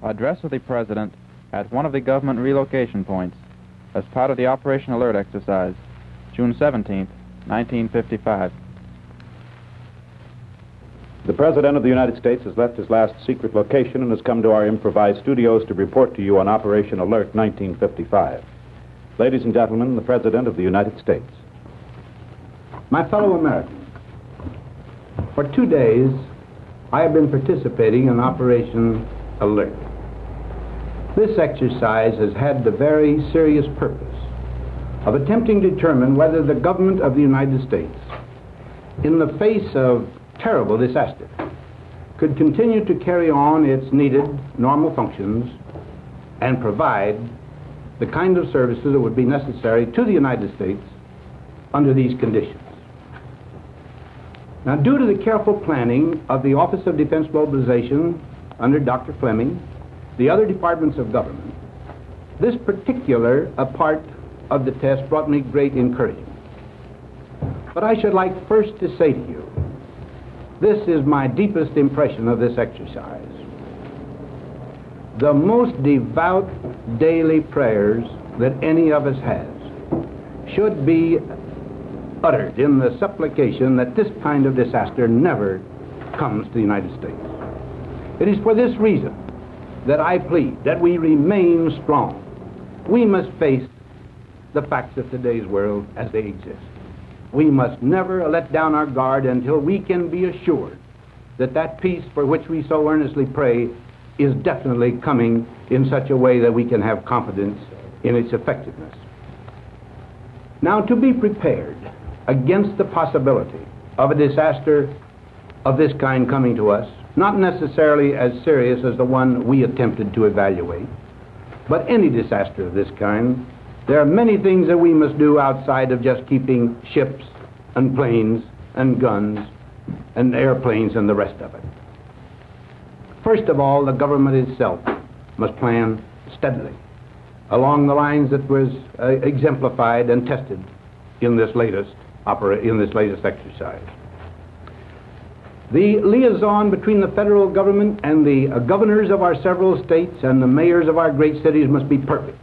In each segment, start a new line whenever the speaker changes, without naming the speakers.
Address of the President at one of the government relocation points as part of the Operation Alert exercise, June 17, 1955.
The President of the United States has left his last secret location and has come to our improvised studios to report to you on Operation Alert 1955. Ladies and gentlemen, the President of the United States.
My fellow Americans, for 2 days, I have been participating in Operation Alert. This exercise has had the very serious purpose of attempting to determine whether the government of the United States, in the face of terrible disaster, could continue to carry on its needed normal functions and provide the kind of services that would be necessary to the United States under these conditions. Now, due to the careful planning of the Office of Defense Mobilization under Dr. Fleming, the other departments of government, this particular part of the test brought me great encouragement. But I should like first to say to you, this is my deepest impression of this exercise. The most devout daily prayers that any of us has should be uttered in the supplication that this kind of disaster never comes to the United States. It is for this reason that I plead that we remain strong. We must face the facts of today's world as they exist. We must never let down our guard until we can be assured that that peace for which we so earnestly pray is definitely coming in such a way that we can have confidence in its effectiveness. Now, to be prepared against the possibility of a disaster of this kind coming to us, not necessarily as serious as the one we attempted to evaluate, but any disaster of this kind, there are many things that we must do outside of just keeping ships and planes and guns and airplanes and the rest of it. First of all, the government itself must plan steadily along the lines that was exemplified and tested in this latest exercise. The liaison between the federal government and the governors of our several states and the mayors of our great cities must be perfect.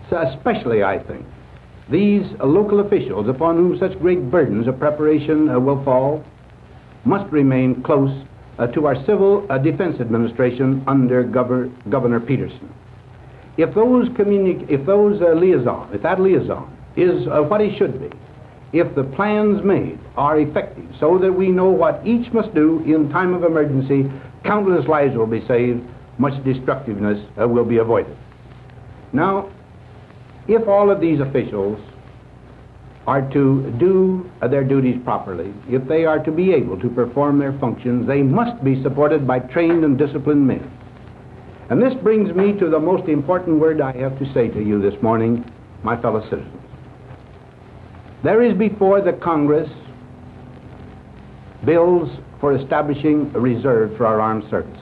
So especially, I think, these local officials upon whom such great burdens of preparation will fall must remain close to our Civil Defense Administration under Governor Peterson. If that liaison is what it should be, if the plans made are effective so that we know what each must do in time of emergency, countless lives will be saved, much destructiveness will be avoided. Now, if all of these officials are to do their duties properly, if they are to be able to perform their functions, they must be supported by trained and disciplined men. And this brings me to the most important word I have to say to you this morning, my fellow citizens. There is before the Congress bills for establishing a reserve for our armed services.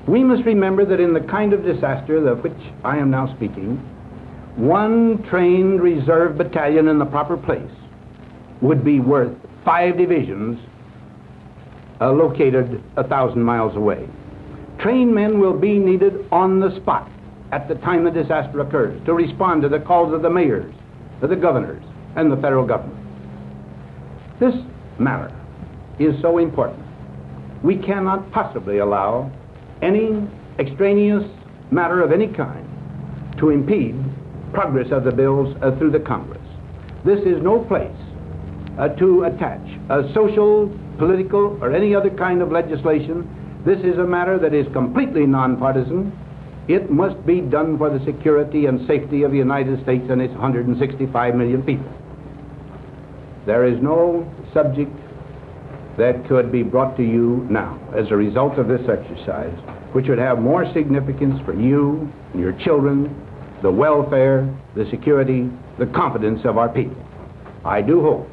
We must remember that in the kind of disaster of which I am now speaking, one trained reserve battalion in the proper place would be worth 5 divisions located 1,000 miles away. Trained men will be needed on the spot at the time the disaster occurs to respond to the calls of the mayors, of the governors, and the federal government. This matter is so important. We cannot possibly allow any extraneous matter of any kind to impede progress of the bills through the Congress. This is no place to attach social, political, or any other kind of legislation. This is a matter that is completely nonpartisan. It must be done for the security and safety of the United States and its 165 million people. There is no subject that could be brought to you now as a result of this exercise which would have more significance for you and your children, the welfare, the security, the confidence of our people. I do hope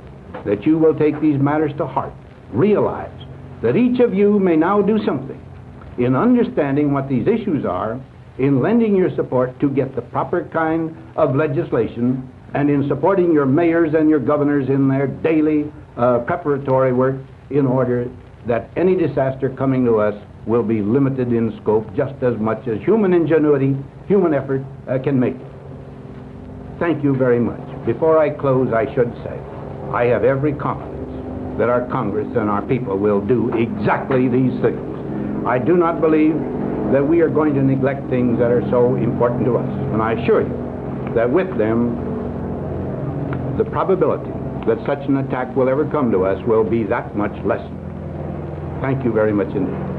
that you will take these matters to heart. Realize that each of you may now do something in understanding what these issues are, in lending your support to get the proper kind of legislation, and in supporting your mayors and your governors in their daily preparatory work in order that any disaster coming to us will be limited in scope just as much as human ingenuity, human effort can make it. Thank you very much. Before I close, I should say, I have every confidence that our Congress and our people will do exactly these things. I do not believe that we are going to neglect things that are so important to us. And I assure you that with them, the probability that such an attack will ever come to us will be that much lessened. Thank you very much indeed.